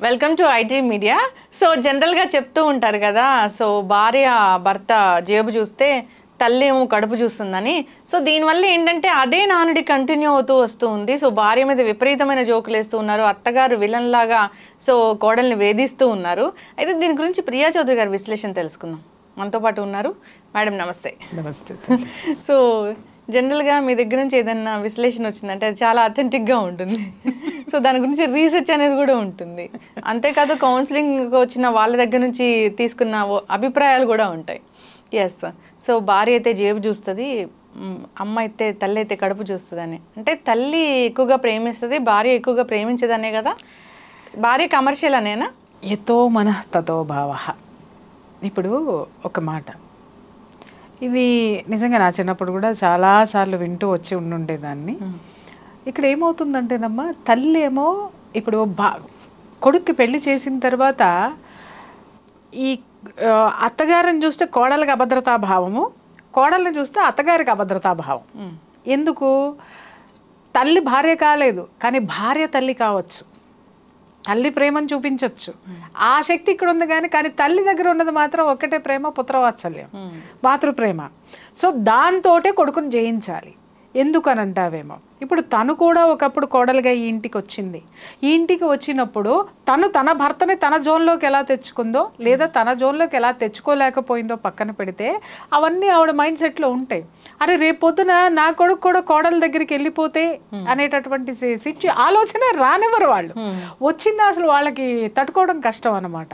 Welcome to IT media. So జనరల్గా చెప్తూ ఉంటారు కదా, సో భార్య భర్త జేబు చూస్తే తల్లి ఏమో కడుపు చూస్తుందని. సో దీనివల్ల ఏంటంటే అదే నానుడి కంటిన్యూ అవుతూ వస్తూ ఉంది. సో భార్య మీద విపరీతమైన జోకులు వేస్తూ ఉన్నారు, అత్తగారు విలన్ లాగా సో కోడల్ని వేధిస్తూ ఉన్నారు. అయితే దీని గురించి ప్రియా చౌదరి గారి విశ్లేషణ తెలుసుకుందాం. మనతో పాటు ఉన్నారు మేడం. నమస్తే. నమస్తే. సో జనరల్గా మీ దగ్గర నుంచి ఏదైనా విశ్లేషణ వచ్చిందంటే అది చాలా అథెంటిక్గా ఉంటుంది. సో దాని గురించి రీసెర్చ్ అనేది కూడా ఉంటుంది. అంతేకాదు కౌన్సిలింగ్ వచ్చిన వాళ్ళ దగ్గర నుంచి తీసుకున్న అభిప్రాయాలు కూడా ఉంటాయి. ఎస్. సో భార్య అయితే జేబు చూస్తుంది, అమ్మ అయితే తల్లి అయితే కడుపు చూస్తుందని. అంటే తల్లి ఎక్కువగా ప్రేమిస్తుంది, భార్య ఎక్కువగా ప్రేమించదనే కదా. భార్య కమర్షియల్ అనేనా? యతో మనః తతో భావః. ఇప్పుడు ఒక మాట, ఇది నిజంగా నా చిన్నప్పుడు కూడా చాలాసార్లు వింటూ వచ్చి ఉండుండేదాన్ని. ఇక్కడ ఏమవుతుందంటేనమ్మా, తల్లి ఏమో ఇప్పుడు కొడుక్కి పెళ్లి చేసిన తర్వాత ఈ అత్తగారిని చూస్తే కోడలికి అభద్రతాభావము, కోడల్ని చూస్తే అత్తగారికి అభద్రతాభావం. ఎందుకు? తల్లి భార్య కాలేదు కానీ భార్య తల్లి కావచ్చు, తల్లి ప్రేమను చూపించవచ్చు, ఆ శక్తి ఇక్కడ ఉంది. కానీ తల్లి దగ్గర ఉన్నది మాత్రం ఒక్కటే ప్రేమ, పుత్రవాత్సల్యం, మాతృప్రేమ. సో దాంతోటే కొడుకుని జయించాలి. ఎందుకనంటావేమో, ఇప్పుడు తను కూడా ఒకప్పుడు కోడలుగా ఈ ఇంటికి వచ్చింది. ఈ ఇంటికి వచ్చినప్పుడు తన భర్తని తన జోన్లోకి ఎలా తెచ్చుకుందో, లేదా తన జోన్లోకి ఎలా తెచ్చుకోలేకపోయిందో పక్కన పెడితే అవన్నీ ఆవిడ మైండ్ సెట్లో ఉంటాయి. అరే రేపొద్దున నా కొడుకు కూడా కోడల దగ్గరికి వెళ్ళిపోతే అనేటటువంటి ఆలోచన రానివ్వరు వాళ్ళు. వచ్చిందా అసలు వాళ్ళకి తట్టుకోవడం కష్టం అన్నమాట.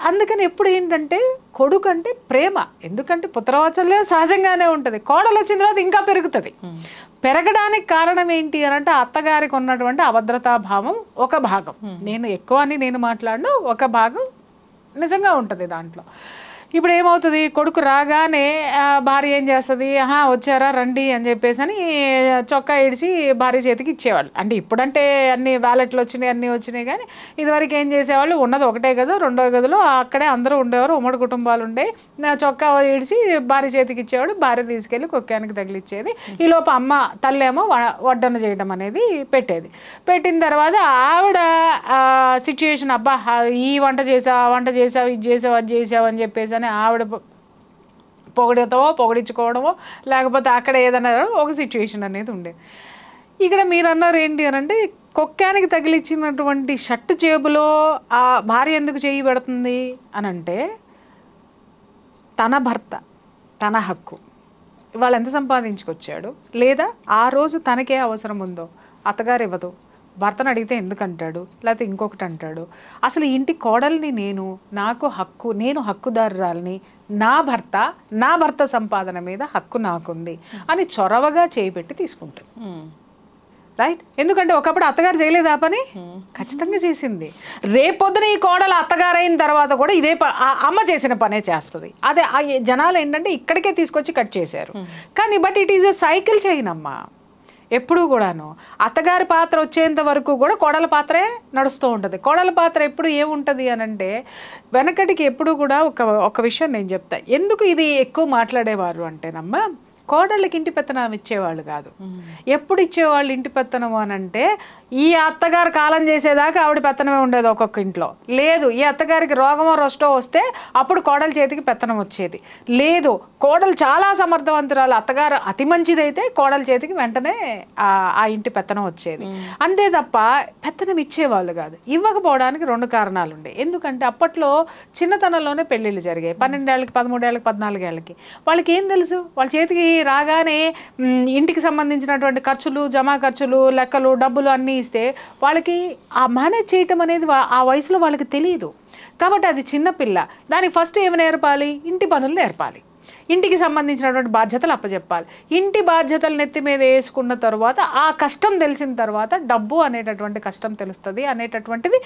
అందుకని ఎప్పుడు ఏంటంటే కొడుకు అంటే ప్రేమ, ఎందుకంటే పుత్రవాత్సల్యం సహజంగానే ఉంటుంది. కోడలు వచ్చిన తర్వాత ఇంకా పెరుగుతుంది. పెరగడానికి కారణం ఏంటి అని అంటే అత్తగారికి ఉన్నటువంటి అభద్రతాభావం ఒక భాగం. నేను ఎక్కువ అని నేను మాట్లాడను, ఒక భాగం నిజంగా ఉంటుంది దాంట్లో. ఇప్పుడు ఏమవుతుంది, కొడుకు రాగానే భార్య ఏం చేస్తుంది, వచ్చారా రండి అని చెప్పేసి అని చొక్కా ఇడిచి భార్య చేతికి ఇచ్చేవాళ్ళు. అంటే ఇప్పుడంటే అన్ని వ్యాలెట్లు వచ్చినాయి, అన్నీ వచ్చినాయి. కానీ ఇదివరకు ఏం చేసేవాళ్ళు, ఉన్నది ఒకటే గది, రెండో గదిలో అక్కడే అందరూ ఉండేవారు, ఉమ్మడి కుటుంబాలు ఉండే. చొక్కా ఇడిచి భార్య చేతికి ఇచ్చేవాడు, భార్య తీసుకెళ్ళి కుక్కానికి తగిలిచ్చేది. ఈలోపు అమ్మ తల్లేమో వడ్డన చేయడం అనేది పెట్టేది. పెట్టిన తర్వాత ఆవిడ సిచ్యుయేషన్, అబ్బా ఈ వంట చేసావు, ఆ వంట చేసావు, ఇది చేసావు, అది చేసావు అని చెప్పేసి అని ఆవిడ పొగిడించుకోవడమో లేకపోతే అక్కడ ఏదైనా ఒక సిచ్యువేషన్ అనేది ఉండేది. ఇక్కడ మీరు అన్నారు ఏంటి అని అంటే, కుక్కానికి తగిలిచ్చినటువంటి షర్టు జేబులో ఆ భార్య ఎందుకు చేయి పెడుతుంది అని అంటే, తన భర్త తన హక్కు ఇవాళ ఎంత సంపాదించుకొచ్చాడు, లేదా ఆ రోజు తనకే అవసరం ఉందో అత్తగారు ఇవ్వదు, భర్తను అడిగితే ఎందుకంటాడు, లేకపోతే ఇంకొకటి అంటాడు. అసలు ఇంటి కోడల్ని నేను, నాకు హక్కు, నేను హక్కుదారురాలని, నా భర్త సంపాదన మీద హక్కు నాకుంది అని చొరవగా చేయబెట్టి తీసుకుంటాడు. రైట్? ఎందుకంటే ఒకప్పుడు అత్తగారు చేయలేదు ఆ పని, ఖచ్చితంగా చేసింది. రేపొద్దున ఈ కోడలు అత్తగారు అయిన తర్వాత కూడా ఇదే అమ్మ చేసిన పనే చేస్తుంది. అదే జనాలు ఏంటంటే ఇక్కడికే తీసుకొచ్చి కట్ చేశారు. కానీ but it is a cycle chain అమ్మా. ఎప్పుడూ కూడాను అత్తగారి పాత్ర వచ్చేంత వరకు కూడా కోడల పాత్రే నడుస్తూ ఉంటుంది. కోడల పాత్ర ఎప్పుడు ఏముంటుంది అని అంటే, వెనకటికి ఎప్పుడు కూడా ఒక విషయం నేను చెప్తా. ఎందుకు ఇది ఎక్కువ మాట్లాడేవారు అంటేనమ్మా, కోడళ్ళకి ఇంటి పెత్తనం ఇచ్చేవాళ్ళు కాదు. ఎప్పుడు ఇచ్చేవాళ్ళు ఇంటి పెత్తనం అని అంటే, ఈ అత్తగారు కాలం చేసేదాకా ఆవిడ పెత్తనమే ఉండేది ఒక్కొక్క ఇంట్లో. లేదు, ఈ అత్తగారికి రోగమో రొస్టో వస్తే అప్పుడు కోడల చేతికి పెత్తనం వచ్చేది. లేదు, కోడలు చాలా సమర్థవంతురాలు, అత్తగారు అతి మంచిదైతే కోడల చేతికి వెంటనే ఆ ఇంటి పెత్తనం వచ్చేది. అంతే తప్ప పెత్తనం ఇచ్చేవాళ్ళు కాదు. ఇవ్వకపోవడానికి రెండు కారణాలు ఉండే. ఎందుకంటే అప్పట్లో చిన్నతనంలోనే పెళ్ళిళ్ళు జరిగాయి. 12 ఏళ్ళకి, 13 ఏళ్ళకి, 14 ఏళ్ళకి. వాళ్ళకి ఏం తెలుసు, వాళ్ళ చేతికి రాగానే ఇంటికి సంబంధించినటువంటి ఖర్చులు, జమా ఖర్చులు, లెక్కలు, డబ్బులు అన్నీ ఇస్తే వాళ్ళకి ఆ మేనేజ్ చేయటం అనేది ఆ వయసులో వాళ్ళకి తెలియదు. కాబట్టి అది చిన్నపిల్ల, దానికి ఫస్ట్ ఏమి నేర్పాలి, ఇంటి పనులు నేర్పాలి, ఇంటికి సంబంధించినటువంటి బాధ్యతలు అప్పచెప్పాలి. ఇంటి బాధ్యతలు నెత్తి మీద వేసుకున్న తర్వాత ఆ కష్టం తెలిసిన తర్వాత డబ్బు అనేటటువంటి కష్టం తెలుస్తుంది అనేటటువంటిది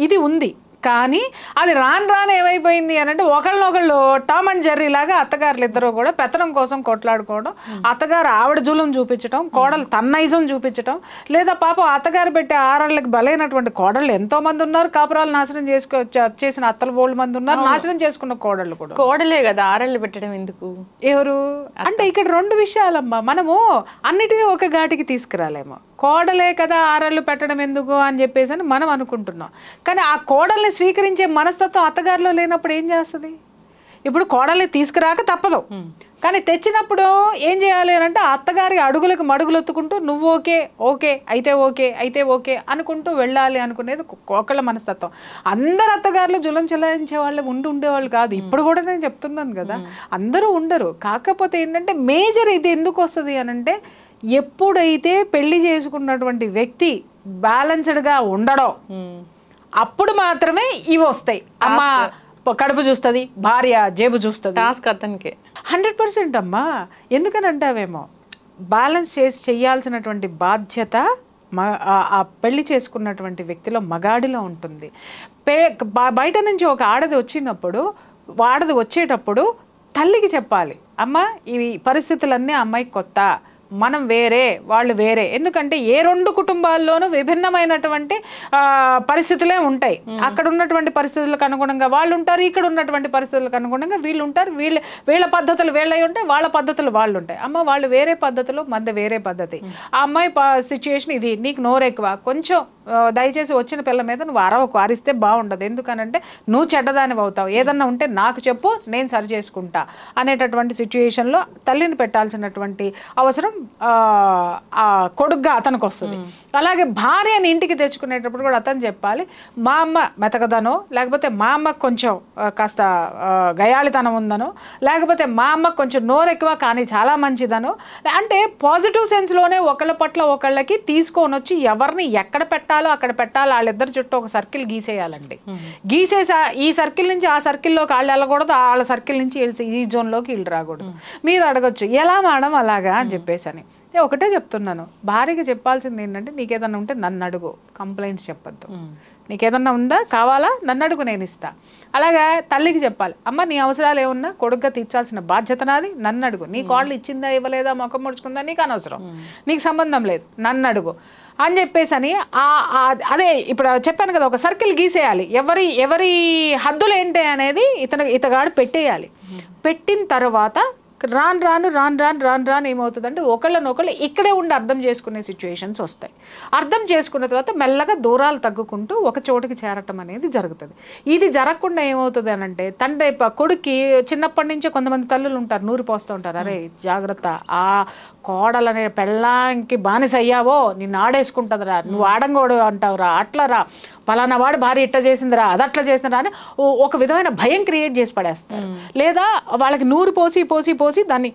ఇది ఉంది. కానీ అది రాను ఏమైపోయింది అని అంటే, ఒకళ్ళనొకళ్ళు టామ్ అండ్ జెర్రీ లాగా అత్తగారులు ఇద్దరు కూడా పెత్తనం కోసం కొట్లాడుకోవడం, అత్తగారు ఆవిడ జులుం చూపించడం, కోడలు తన నైజం చూపించడం, లేదా పాపం అత్తగారు పెట్టే ఆరాళ్ళకి బలైనటువంటి కోడళ్ళు ఎంతో మంది ఉన్నారు. కాపురాలు నాశనం చేసిన అత్తలు బోల్డ్ మంది ఉన్నారు, నాశనం చేసుకున్న కోడళ్ళు కూడా. కోడలే కదా ఆరాళ్ళు పెట్టడం ఎందుకు? ఎవరు అంటే ఇక్కడ రెండు విషయాలమ్మా. మనము అన్నిటినీ ఒక ఘాటికి తీసుకురాలేమో. కోడలే కదా ఆరళ్ళు పెట్టడం ఎందుకు అని చెప్పేసి అని మనం అనుకుంటున్నాం. కానీ ఆ కోడల్ని స్వీకరించే మనస్తత్వం అత్తగారిలో లేనప్పుడు ఏం చేస్తుంది? ఇప్పుడు కోడల్ని తీసుకురాక తప్పదు, కానీ తెచ్చినప్పుడు ఏం చేయాలి అని అంటే అత్తగారి అడుగులకు మడుగులు ఎత్తుకుంటూ నువ్వు ఓకే ఓకే అయితే ఓకే అయితే ఓకే అనుకుంటూ వెళ్ళాలి అనుకునేది ఒకళ్ళ మనస్తత్వం. అందరు అత్తగారులు జులం చెలాయించే వాళ్ళు ఉండేవాళ్ళు కాదు. ఇప్పుడు కూడా నేను చెప్తున్నాను కదా, అందరూ ఉండరు. కాకపోతే ఏంటంటే మేజర్ ఇది ఎందుకు వస్తుంది అని అంటే, ఎప్పుడైతే పెళ్లి చేసుకున్నటువంటి వ్యక్తి బ్యాలెన్స్డ్గా ఉండడం అప్పుడు మాత్రమే ఇవి వస్తాయి. అమ్మ కడుపు చూస్తుంది, భార్య జేబు చూస్తుంది. టాస్క్ అతనికి 100% అమ్మా. ఎందుకని అంటావేమో, బ్యాలెన్స్ చేసి చెయ్యాల్సినటువంటి బాధ్యత ఆ పెళ్లి చేసుకున్నటువంటి వ్యక్తిలో, మగాడిలో ఉంటుంది. బయట నుంచి ఒక ఆడది వచ్చేటప్పుడు తల్లికి చెప్పాలి, అమ్మ ఇవి పరిస్థితులన్నీ అమ్మాయికి కొత్త, మనం వేరే వాళ్ళు వేరే. ఎందుకంటే ఏ రెండు కుటుంబాల్లోనూ విభిన్నమైనటువంటి పరిస్థితులే ఉంటాయి. అక్కడ ఉన్నటువంటి పరిస్థితులకు అనుగుణంగా వాళ్ళు ఉంటారు, ఇక్కడ ఉన్నటువంటి పరిస్థితులకు అనుగుణంగా వీళ్ళు ఉంటారు. వీళ్ళ పద్ధతులు వీళ్ళై ఉంటాయి, వాళ్ళ పద్ధతులు వాళ్ళు ఉంటాయి. అమ్మ వాళ్ళు వేరే పద్ధతులు, మధ్య వేరే పద్ధతి. ఆ అమ్మాయి సిచ్యుయేషన్ ఇది, నీకు నోరు ఎక్కువ, కొంచెం దయచేసి వచ్చిన పిల్ల మీద నువ్వు అరవకు, అరిస్తే బాగుండదు. ఎందుకనంటే నువ్వు చెడ్డదానివి అవుతావు, ఏదన్నా ఉంటే నాకు చెప్పు, నేను సరి చేసుకుంటా అనేటటువంటి సిచ్యుయేషన్లో తల్లిని పెట్టాల్సినటువంటి అవసరం కొడుగ్గా అతనికి వస్తుంది. అలాగే భార్యని ఇంటికి తెచ్చుకునేటప్పుడు కూడా అతను చెప్పాలి, మా అమ్మ మెతకదనో, లేకపోతే మా అమ్మకు కొంచెం కాస్త గయాళితనం ఉందనో, లేకపోతే మా అమ్మకు కొంచెం నోరెక్కువ కానీ చాలా మంచిదనో, అంటే పాజిటివ్ సెన్స్లోనే ఒకళ్ళ పట్ల ఒకళ్ళకి తీసుకొని వచ్చి ఎవరిని ఎక్కడ పెట్టాలో అక్కడ పెట్టాలి. వాళ్ళిద్దరి చుట్టూ ఒక సర్కిల్ గీసేయాలండి. గీసేసా ఈ సర్కిల్ నుంచి ఆ సర్కిల్లోకి వాళ్ళు వెళ్ళకూడదు, వాళ్ళ సర్కిల్ నుంచి ఈ జోన్లోకి వీళ్ళు రాకూడదు. మీరు అడగచ్చు, ఎలా మేడం అలాగా అని చెప్పేసి అని. ఒకటే చెప్తున్నాను, భార్యకి చెప్పాల్సింది ఏంటంటే, నీకేదన్నా ఉంటే నన్ను అడుగు, కంప్లైంట్స్ చెప్పొద్దు. నీకేదన్నా ఉందా, కావాలా, నన్ను అడుగు, నేను ఇస్తా. అలాగా తల్లికి చెప్పాలి, అమ్మ నీ అవసరాలు ఏమన్నా కొడుగ్గా తీర్చాల్సిన బాధ్యత నాది, నన్ను అడుగు. నీ కాళ్ళు ఇచ్చిందా ఇవ్వలేదా, మొఖం ముడుచుకుందా నీకు అనవసరం, నీకు సంబంధం లేదు, నన్ను అడుగు అని చెప్పేసి అని. అదే ఇప్పుడు చెప్పాను కదా, ఒక సర్కిల్ గీసేయాలి. ఎవరి హద్దులు ఏంటి అనేది ఇతగాడు పెట్టేయాలి. పెట్టిన తర్వాత రాను ఏమవుతుందంటే, ఒకళ్ళనొకళ్ళు ఇక్కడే ఉండి అర్థం చేసుకునే సిచ్యువేషన్స్ వస్తాయి. అర్థం చేసుకున్న తర్వాత మెల్లగా దూరాలు తగ్గుకుంటూ ఒక చోటుకి చేరటం అనేది జరుగుతుంది. ఇది జరగకుండా ఏమవుతుంది అని అంటే, తండ్రి కొడుక్కి చిన్నప్పటి నుంచే కొంతమంది తల్లులు ఉంటారు, నూరు పోస్తూ ఉంటారు, అరే జాగ్రత్త, ఆ కోడలనే పెళ్ళాంకి బానిస అయ్యావో నిన్ను ఆడేసుకుంటుందిరా, నువ్వు ఆడంగోడు అంటావురా, అట్లరా, పలానా వాడు భార్య ఇట్లా చేసిందిరా, అది అట్లా చేసిందిరా అని ఒక విధమైన భయం క్రియేట్ చేసి పడేస్తారు. లేదా వాళ్ళకి నూరు పోసి దాన్ని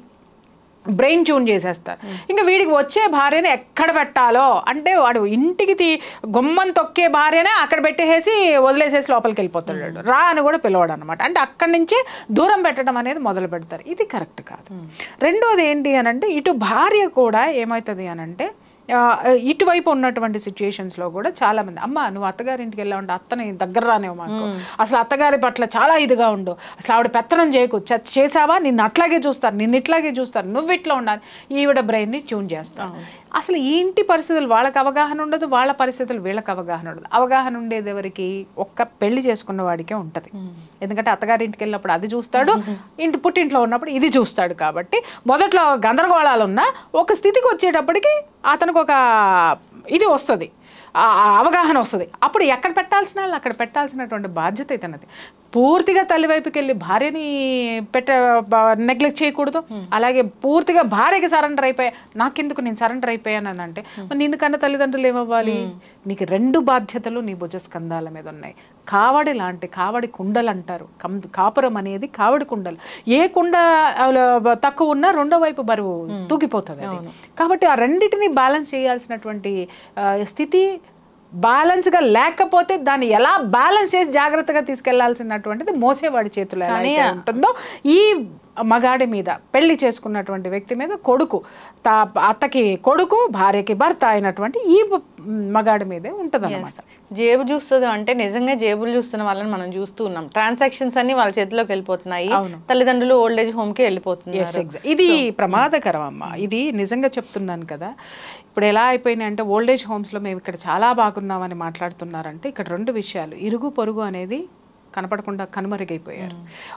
బ్రెయిన్ ట్యూన్ చేసేస్తారు. ఇంకా వీడికి వచ్చే భార్యని ఎక్కడ పెట్టాలో అంటే, వాడు ఇంటికి గుమ్మం తొక్కే భార్యనే అక్కడ పెట్టేసి వదిలేసేసి లోపలికి వెళ్ళిపోతాడు, రా అని కూడా పిలవడం అనమాట. అంటే అక్కడి నుంచే దూరం పెట్టడం అనేది మొదలు పెడతారు. ఇది కరెక్ట్ కాదు. రెండోది ఏంటి అని అంటే, ఇటు భార్య కూడా ఏమవుతుంది అని అంటే, ఇటువైపు ఉన్నటువంటి సిచ్యుయేషన్స్లో కూడా చాలామంది, అమ్మ నువ్వు అత్తగారింటికి వెళ్ళావంటే అత్తని దగ్గర రానేవు, మాకు అసలు అత్తగారి పట్ల చాలా ఇదిగా ఉండు, అసలు ఆవిడ పెత్తనం చేయకు, చేసావా నిన్ను అట్లాగే చూస్తారు, నిన్ను ఇట్లాగే చూస్తారు, నువ్వు ఇట్లా ఉండాలి. ఈవిడ బ్రెయిన్ని ట్యూన్ చేస్తావు. అసలు ఈ ఇంటి పరిస్థితులు వాళ్ళకి అవగాహన ఉండదు, వాళ్ళ పరిస్థితులు వీళ్ళకి అవగాహన ఉండదు. అవగాహన ఉండేది ఎవరికి? ఒక్క పెళ్లి చేసుకున్న వాడికే ఉంటుంది. ఎందుకంటే అత్తగారింటికి వెళ్ళినప్పుడు అది చూస్తాడు, పుట్టింట్లో ఉన్నప్పుడు ఇది చూస్తాడు. కాబట్టి మొదట్లో గందరగోళాలు ఉన్నా ఒక స్థితికి వచ్చేటప్పటికి అతనికి ఒక ఇది వస్తుంది, అవగాహన వస్తుంది. అప్పుడు ఎక్కడ పెట్టాల్సిన వాళ్ళు అక్కడ పెట్టాల్సినటువంటి బాధ్యత ఇతనది. పూర్తిగా తల్లి వైపుకి వెళ్ళి భార్యని నెగ్లెక్ట్ చేయకూడదు. అలాగే పూర్తిగా భార్యకి సరెండర్ అయిపోయా, నాకెందుకు నేను సరెండర్ అయిపోయాను అని అంటే, నిన్ను కన్న తల్లిదండ్రులు ఏమవ్వాలి? నీకు రెండు బాధ్యతలు నీ భుజస్కంధాల మీద ఉన్నాయి. కావడి లాంటి కావడి కుండలు అంటారు. కాపురం అనేది కావడి కుండలు. ఏ కుండ తక్కువ ఉన్నా రెండో వైపు బరువు తూగిపోతుంది. కాబట్టి ఆ రెండింటిని బ్యాలెన్స్ చేయాల్సినటువంటి స్థితి బ్యాలెన్స్గా లేకపోతే దాన్ని ఎలా బ్యాలెన్స్ చేసి జాగ్రత్తగా తీసుకెళ్లాల్సినటువంటిది మోసేవాడి చేతులు ఎలా అయితే ఉంటుందో, ఈ మగాడి మీద, పెళ్లి చేసుకున్నటువంటి వ్యక్తి మీద, కొడుకు అత్తకి కొడుకు, భార్యకి భర్త అయినటువంటి ఈ మగాడి మీదే ఉంటుంది అన్నమాట. జేబు చూస్తుంది అంటే నిజంగా జేబులు చూస్తున్న వాళ్ళని మనం చూస్తూ ఉన్నాం. ట్రాన్సాక్షన్స్ అన్ని వాళ్ళ చేతిలోకి వెళ్ళిపోతున్నాయి, తల్లిదండ్రులు ఓల్డ్ ఏజ్ హోమ్ కి వెళ్ళిపోతున్నారు. ఇది ప్రమాదకరం అమ్మ. ఇది నిజంగా చెప్తున్నాను కదా. ఇప్పుడు ఎలా అయిపోయినాయి అంటే, ఓల్డ్ ఏజ్ హోమ్స్లో మేము ఇక్కడ చాలా బాగున్నామని మాట్లాడుతున్నారంటే, ఇక్కడ రెండు విషయాలు. ఇరుగు పొరుగు అనేది కనపడకుండా కనుమరుగైపోయారు.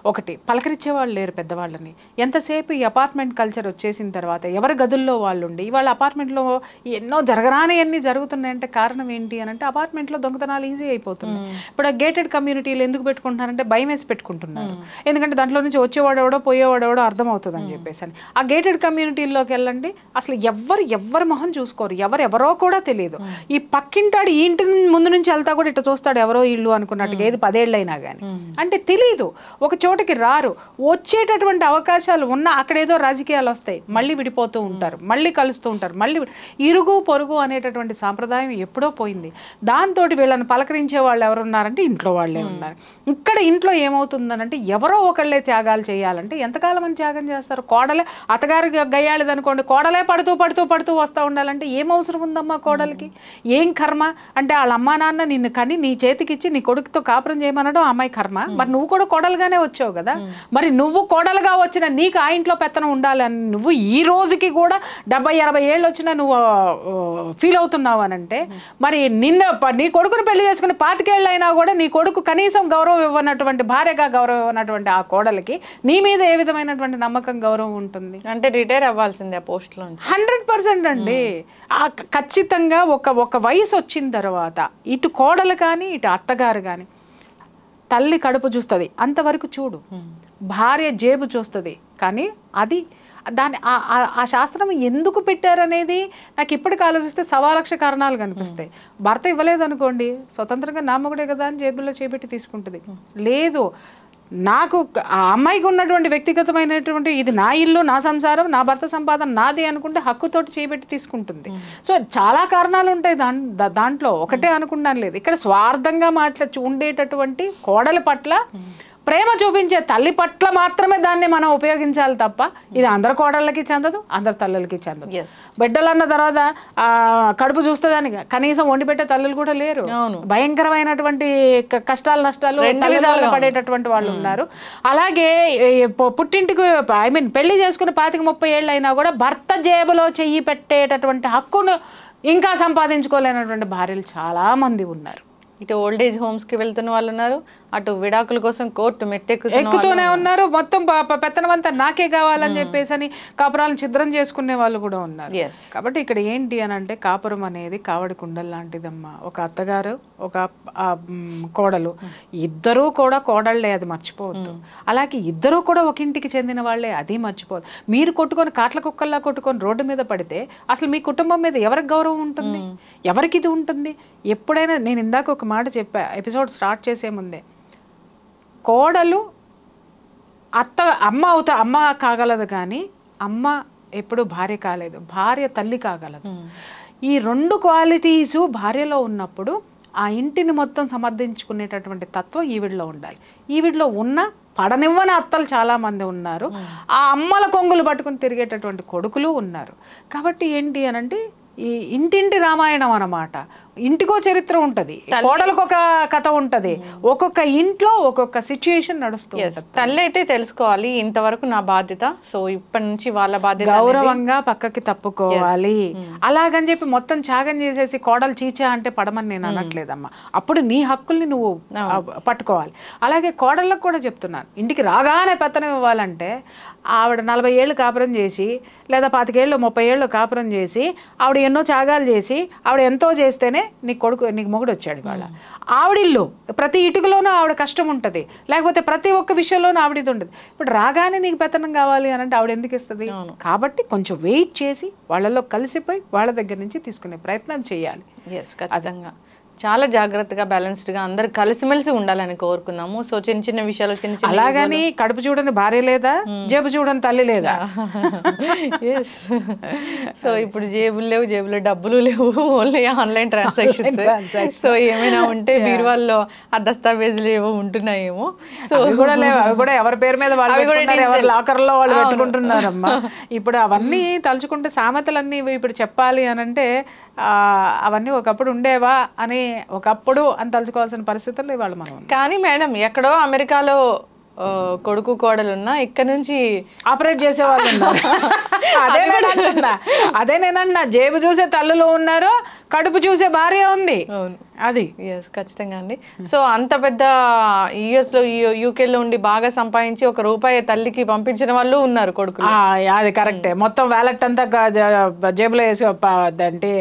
ఒకటి పలకరించే వాళ్ళు లేరు పెద్దవాళ్ళని. ఎంతసేపు ఈ అపార్ట్మెంట్ కల్చర్ వచ్చేసిన తర్వాత ఎవరి గదుల్లో వాళ్ళు ఉండి ఇవాళ అపార్ట్మెంట్లో ఎన్నో జరగరాని అన్నీ జరుగుతున్నాయంటే కారణం ఏంటి అని అంటే అపార్ట్మెంట్లో దొంగతనాలు ఈజీ అయిపోతున్నాయి. ఇప్పుడు ఆ గేటెడ్ కమ్యూనిటీలు ఎందుకు పెట్టుకుంటున్నారంటే భయం వేసి పెట్టుకుంటున్నారు. ఎందుకంటే దాంట్లో నుంచి వచ్చేవాడెవడో పోయేవాడెవడో అర్థమవుతుంది అని చెప్పేసి అని. ఆ గేటెడ్ కమ్యూనిటీల్లోకి వెళ్ళండి, అసలు ఎవరి మొహం చూసుకోరు, ఎవరెవరో కూడా తెలియదు. ఈ పక్కింటాడు ఈ ఇంటి ముందు నుంచి వెళ్తా కూడా ఇట్లా చూస్తాడు ఎవరో ఇల్లు అనుకున్నట్టుగా, ఏది 10 ఏళ్ళైనా కానీ. అంటే తెలీదు, ఒక చోటకి రారు, వచ్చేటటువంటి అవకాశాలు ఉన్నా అక్కడేదో రాజకీయాలు వస్తాయి, మళ్ళీ విడిపోతూ ఉంటారు, మళ్ళీ కలుస్తూ ఉంటారు, మళ్ళీ ఇరుగు పొరుగు అనేటటువంటి సాంప్రదాయం ఎప్పుడో పోయింది. దాంతో వీళ్ళని పలకరించే వాళ్ళు ఎవరున్నారంటే ఇంట్లో వాళ్ళే ఉన్నారు. ఇక్కడ ఇంట్లో ఏమవుతుందనంటే ఎవరో ఒకళ్ళే త్యాగాలు చేయాలంటే ఎంతకాలం అని త్యాగం చేస్తారు? కోడలే అత్తగారు గయ్యాళిది అనుకోండి, కోడలే పడుతూ వస్తూ ఉండాలంటే ఏం అవసరం ఉందమ్మా కోడలికి? ఏం కర్మ అంటే వాళ్ళ అమ్మా నాన్న నిన్ను కని నీ చేతికిచ్చి నీ కొడుకుతో కాపురం చేయమనడం అమ్మాయి కర్మ. మరి నువ్వు కూడా కోడలుగానే వచ్చావు కదా, మరి నువ్వు కోడలుగా వచ్చిన నీకు ఆ ఇంట్లో పెత్తనం ఉండాలని నువ్వు ఈ రోజుకి కూడా 70-80 ఏళ్ళు వచ్చినా నువ్వు ఫీల్ అవుతున్నావు అని అంటే మరి నీ కొడుకుని పెళ్లి చేసుకుని 25 ఏళ్ళు అయినా కూడా నీ కొడుకు కనీసం గౌరవం ఇవ్వనటువంటి, భార్యగా గౌరవం ఇవ్వనటువంటి ఆ కోడలికి నీ మీద ఏ విధమైనటువంటి నమ్మకం గౌరవం ఉంటుంది? అంటే రిటైర్ అవ్వాల్సిందే ఆ పోస్ట్ లో 100% అండి. ఖచ్చితంగా ఒక వయసు వచ్చిన తర్వాత ఇటు కోడలు కానీ ఇటు అత్తగారు కానీ తల్లి కడుపు చూస్తుంది అంతవరకు చూడు, భార్య జేబు చూస్తుంది. కానీ అది ఆ శాస్త్రం ఎందుకు పెట్టారనేది నాకు ఇప్పటికి ఆలోచిస్తే 1,00,000 కారణాలు కనిపిస్తాయి. భర్త ఇవ్వలేదు అనుకోండి, స్వతంత్రంగా నా మొగుడే కదా అని జేబులో చేపెట్టి తీసుకుంటుంది. లేదు, నాకు ఆ అమ్మాయికి ఉన్నటువంటి వ్యక్తిగతమైనటువంటి ఇది నా ఇల్లు, నా సంసారం, నా భర్త సంపాదన నాది అనుకుంటే హక్కుతోటి చేపెట్టి తీసుకుంటుంది. సో చాలా కారణాలు ఉంటాయి దాంట్లో, ఒకటే అనుకున్నాను లేదు. ఇక్కడ స్వార్థంగా ఉండేటటువంటి కోడల పట్ల ప్రేమ చూపించే తల్లి పట్ల మాత్రమే దాన్ని మనం ఉపయోగించాలి తప్ప ఇది అందరి కోడళ్ళకి చెందదు, అందరి తల్లులకి చెందదు. బిడ్డలు అన్న తర్వాత కడుపు చూస్తుందని కనీసం వండి పెట్టే తల్లులు కూడా లేరు. భయంకరమైనటువంటి కష్టాలు నష్టాలు పడేటటువంటి వాళ్ళు ఉన్నారు. అలాగే పుట్టింటికి పెళ్లి చేసుకుని 25-30 ఏళ్ళు అయినా కూడా భర్త జేబులో చెయ్యి పెట్టేటటువంటి హక్కును ఇంకా సంపాదించుకోలేనటువంటి భార్యలు చాలా మంది ఉన్నారు. ఇటు ఓల్డేజ్ హోమ్స్ కి వెళ్తున్న వాళ్ళు ఉన్నారు, అటు విడాకుల కోసం కోర్టు ఎక్కుతూనే ఉన్నారు. మొత్తం పెత్తనమంతా నాకే కావాలని చెప్పేసి కాపురాలను ఛిద్రం చేసుకునే వాళ్ళు కూడా ఉన్నారు. కాబట్టి ఇక్కడ ఏంటి అని అంటే కాపురం అనేది కావడి కుండలు లాంటిదమ్మా. ఒక అత్తగారు ఒక కోడలు ఇద్దరూ కూడా కోడళ్లే, అది మర్చిపోవద్దు. అలాగే ఇద్దరూ కూడా ఒక ఇంటికి చెందిన వాళ్ళే, అది మర్చిపోవద్దు. మీరు కొట్టుకొని కాట్ల కుక్కల్లా కొట్టుకొని రోడ్డు మీద పడితే అసలు మీ కుటుంబం మీద ఎవరికి గౌరవం ఉంటుంది, ఎవరికి ఇది ఉంటుంది? ఎప్పుడైనా నేను ఇందాక ఒక మాట చెప్పా ఎపిసోడ్ స్టార్ట్ చేసే ముందే, కోడలు అమ్మ కాగలదు కానీ అమ్మ ఎప్పుడు భార్య కాలేదు, భార్య తల్లి కాగలదు. ఈ 2 క్వాలిటీసు భార్యలో ఉన్నప్పుడు ఆ ఇంటిని మొత్తం సమర్థించుకునేటటువంటి తత్వం ఈవిడలో ఉండాలి. ఈవిడలో ఉన్న పడనివ్వని అత్తలు చాలామంది ఉన్నారు, ఆ అమ్మల కొంగులు పట్టుకుని తిరిగేటటువంటి కొడుకులు ఉన్నారు. కాబట్టి ఏంటి అనంటే ఈ ఇంటింటి రామాయణం అన్నమాట. ఇంటికో చరిత్ర ఉంటుంది, కోడలకు ఒక కథ ఉంటుంది, ఒక్కొక్క ఇంట్లో ఒక్కొక్క సిచ్యుయేషన్ నడుస్తూ ఉంటుంది. తల్లి అయితే తెలుసుకోవాలి ఇంతవరకు నా బాధ్యత, సో ఇప్పటి నుంచి వాళ్ళ బాధ్యత, గౌరవంగా పక్కకి తప్పుకోవాలి. అలాగని చెప్పి మొత్తం త్యాగం చేసేసి కోడలు చీచా అంటే పడమని నేను అనట్లేదమ్మా. అప్పుడు నీ హక్కుల్ని నువ్వు పట్టుకోవాలి. అలాగే కోడళ్ళకు కూడా చెప్తున్నాను, ఇంటికి రాగానే పెత్తనం ఇవ్వాలంటే ఆవిడ 40 ఏళ్ళు కాపురం చేసి లేదా 25 ఏళ్ళు 30 ఏళ్ళు కాపురం చేసి ఆవిడ ఎన్నో త్యాగాలు చేసి ఆవిడ ఎంతో చేస్తేనే నీకు మొగుడు వచ్చాడు. ఇవాళ ఆవిడిల్లు ప్రతి ఇటుకలోనూ ఆవిడ కష్టం ఉంటుంది, లేకపోతే ప్రతి ఒక్క విషయంలోనూ ఆవిడది ఉంటుంది. ఇప్పుడు రాగానే నీకు పెత్తనం కావాలి అని అంటే ఆవిడ ఎందుకు ఇస్తుంది? కాబట్టి కొంచెం వెయిట్ చేసి వాళ్ళలో కలిసిపోయి వాళ్ళ దగ్గర నుంచి తీసుకునే ప్రయత్నం చేయాలి. ఖచ్చితంగా చాలా జాగ్రత్తగా బ్యాలెన్స్డ్గా అందరు కలిసిమెలిసి ఉండాలని కోరుకుందాము. సో చిన్న విషయాలు చిన్న అలాగని కడుపు చూడని భార్య లేదా, జేబు చూడని తల్లి లేదా? సో ఇప్పుడు జేబులు లేవు, జేబులో డబ్బులు లేవు, ఓన్లీ ఆన్లైన్ ట్రాన్సాక్షన్. సో ఏమైనా ఉంటే బీరువాల్లో ఆ దస్తావేజులు ఏవో ఉంటున్నాయేమో, సో అవి కూడా ఎవరి పేరు మీద ఎవరి లాకర్ లో వాళ్ళు పెట్టుకుంటున్నారమ్మా. ఇప్పుడు అవన్నీ తలుచుకుంటే సామెతలన్నీ ఇప్పుడు చెప్పాలి అని అంటే అవన్నీ ఒకప్పుడు ఉండేవా అని ఒకప్పుడు అని తలుచుకోవాల్సిన పరిస్థితుల్లో ఇవాళ మనం. కానీ మేడం ఎక్కడో అమెరికాలో కొడుకు కోడలు ఉన్నా ఇక్కడ నుంచి ఆపరేట్ చేసే వాళ్ళు ఉన్నారు. అదే నేనన్నా జేబు చూసే తల్లులు ఉన్నారు, కడుపు చూసే భార్య ఉంది. అవును, అది ఎస్ ఖచ్చితంగా అండి. సో అంత పెద్ద యుఎస్లో యూకేలో ఉండి బాగా సంపాదించి ₹1 తల్లికి పంపించిన వాళ్ళు ఉన్నారు కొడుకులు. అది కరెక్టే. మొత్తం వ్యాలెట్ అంతా జేబులో వేసి అంటే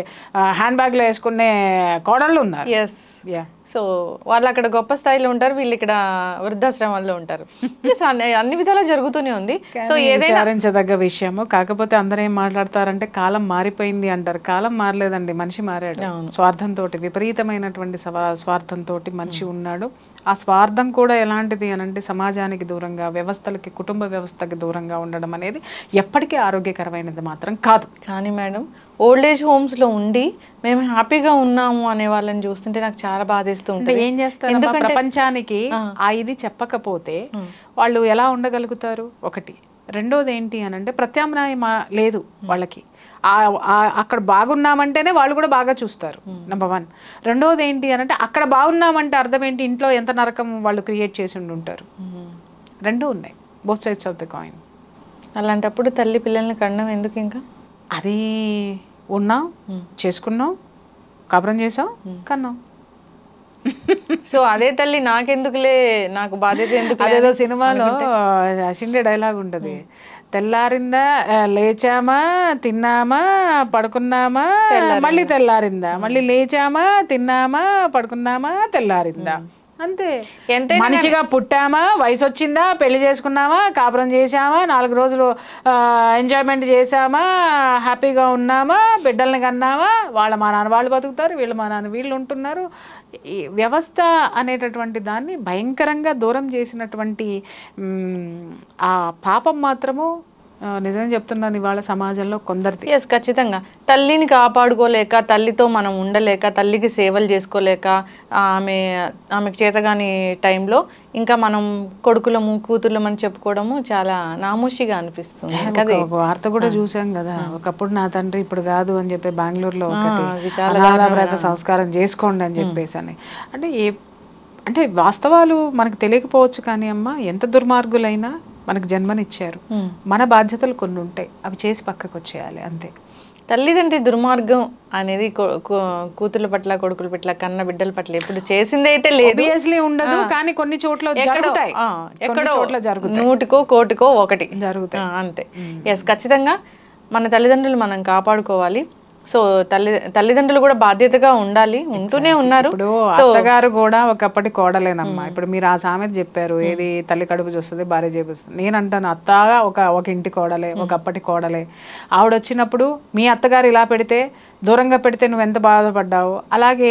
హ్యాండ్ బ్యాగ్ లో వేసుకునే కోడళ్ళు ఉన్నారు. ఎస్, సో వాళ్ళు అక్కడ గొప్ప స్థాయిలో ఉంటారు, వీళ్ళు ఇక్కడ వృద్ధాశ్రమాల్లో ఉంటారు. అన్ని విధాలా జరుగుతూనే ఉంది. సో ఏదైనా విచారించదగ్గ విషయము. కాకపోతే అందరూ ఏం మాట్లాడతారంటే కాలం మారిపోయింది అంటారు. కాలం మారలేదండి, మనిషి మారాడు. స్వార్థంతో, విపరీతమైనటువంటి స్వార్థంతో మనిషి ఉన్నాడు. ఆ స్వార్థం కూడా ఎలాంటిది అని అంటే సమాజానికి దూరంగా, వ్యవస్థలకి, కుటుంబ వ్యవస్థకి దూరంగా ఉండడం అనేది ఎప్పటికీ ఆరోగ్యకరమైనది మాత్రం కాదు. కానీ మేడం, ఓల్డ్ ఏజ్ హోమ్స్లో ఉండి మేము హ్యాపీగా ఉన్నాము అనే వాళ్ళని చూస్తుంటే నాకు చాలా బాధేస్తూ ఉంటుంది. ఏం చేస్తారు, ప్రపంచానికి ఆ ఇది చెప్పకపోతే వాళ్ళు ఎలా ఉండగలుగుతారు? ఒకటి. రెండోది ఏంటి అని అంటే ప్రత్యామ్నాయం లేదు వాళ్ళకి. అక్కడ బాగున్నామంటేనే వాళ్ళు కూడా బాగా చూస్తారు, నెంబర్ 1. రెండోది ఏంటి అని అంటే అక్కడ బాగున్నామంటే అర్థం ఏంటి, ఇంట్లో ఎంత నరకం వాళ్ళు క్రియేట్ చేసి ఉంటారు. రెండూ ఉన్నాయి, both sides of the coin. అలాంటప్పుడు తల్లి పిల్లల్ని కనడం ఎందుకు? ఇంకా అది ఉన్నాం, చేసుకున్నాం, కాపురం చేసాం, కన్నాం. సో అదే తల్లి నాకెందుకులే, నాకు బాధ్యత ఎందుకు? అదేదో సినిమాలో షిండే డైలాగ్ ఉంటుంది, తెల్లారిందా, లేచామా, తిన్నామా, పడుకున్నామా, మళ్ళీ తెల్లారిందా, మళ్ళీ లేచామా, తిన్నామా, పడుకున్నామా, తెల్లారిందా. అంతే. మనిషిగా పుట్టామా, వయసు వచ్చిందా, పెళ్లి చేసుకున్నామా, కాపురం చేసామా, 4 రోజులు ఎంజాయ్మెంట్ చేసామా, హ్యాపీగా ఉన్నామా, బిడ్డల్ని కన్నామా, మా నాన్న వాళ్ళు బతుకుతారు, మా నాన్న వీళ్ళు ఉంటున్నారు. ఈ వ్యవస్థ అనేటటువంటి దాన్ని భయంకరంగా దూరం చేసినటువంటి ఆ పాపం మాత్రము నిజం చెప్తున్నాను ఇవాళ సమాజంలో కొందరిది. ఎస్, ఖచ్చితంగా. తల్లిని కాపాడుకోలేక, తల్లితో మనం ఉండలేక, తల్లికి సేవలు చేసుకోలేక, ఆమెకు చేతగాని టైంలో ఇంకా మనం కొడుకులము, కూతుర్లమని చెప్పుకోవడము చాలా నామోషిగా అనిపిస్తుంది. వార్త కూడా చూసాం కదా, ఒకప్పుడు నా తండ్రి ఇప్పుడు కాదు అని చెప్పి బెంగళూరులో ఒకటి సంస్కారం చేసుకోండి అని చెప్పేసి అని. అంటే వాస్తవాలు మనకు తెలియకపోవచ్చు కానీ అమ్మ, ఎంత దుర్మార్గులైనా మనకు జన్మనిచ్చారు, మన బాధ్యతలు కొన్ని ఉంటాయి, అవి చేసి పక్కకు వచ్చేయాలి, అంతే. తల్లిదండ్రి దుర్మార్గం అనేది కూతుర్ల పట్ల, కొడుకుల పట్ల, కన్న బిడ్డల పట్ల ఎప్పుడు చేసింది అయితే లేదు, ఉండదు. కానీ కొన్ని చోట్ల జరుగుతాయి, ఎక్కడో 100కో 1,00,00,000కో ఒకటి జరుగుతాయి, అంతే. ఎస్, ఖచ్చితంగా మన తల్లిదండ్రులు మనం కాపాడుకోవాలి. సో తల్లిదండ్రులు కూడా బాధ్యతగా ఉండాలి, ఉంటూనే ఉన్నారు. ఇప్పుడు అత్తగారు కూడా ఒకప్పటి కోడలేనమ్మా. ఇప్పుడు మీరు ఆ సామెత చెప్పారు, ఏది తల్లి కడుపు చూస్తుంది, భార్య చేపిస్తుంది. నేను అంటాను, అత్తగా ఒక ఇంటి కోడలే, ఒకప్పటి కోడలే. ఆవిడ వచ్చినప్పుడు మీ అత్తగారు ఇలా పెడితే, దూరంగా పెడితే నువ్వు ఎంత బాధపడ్డావు, అలాగే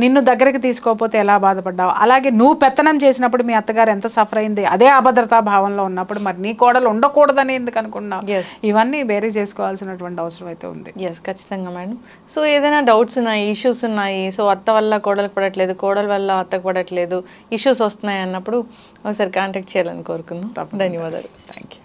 నిన్ను దగ్గరికి తీసుకోకపోతే ఎలా బాధపడ్డావు, అలాగే నువ్వు పెత్తనం చేసినప్పుడు మీ అత్తగారు ఎంత సఫర్ అయింది, అదే అభద్రతా భావంలో ఉన్నప్పుడు మరి నీ కోడలు ఉండకూడదని ఎందుకు అనుకున్నావు? ఇవన్నీ బేరీ చేసుకోవాల్సినటువంటి అవసరం అయితే ఉంది. ఎస్, ఖచ్చితంగా మేడం. సో ఏదైనా డౌట్స్ ఉన్నాయి, ఇష్యూస్ ఉన్నాయి, సో అత్త వల్ల కోడలకు పడట్లేదు, కోడల వల్ల అత్తకు పడట్లేదు, ఇష్యూస్ వస్తున్నాయి అన్నప్పుడు ఒకసారి కాంటాక్ట్ చేయాలని కోరుకుందాం. ధన్యవాదాలు. Thank you.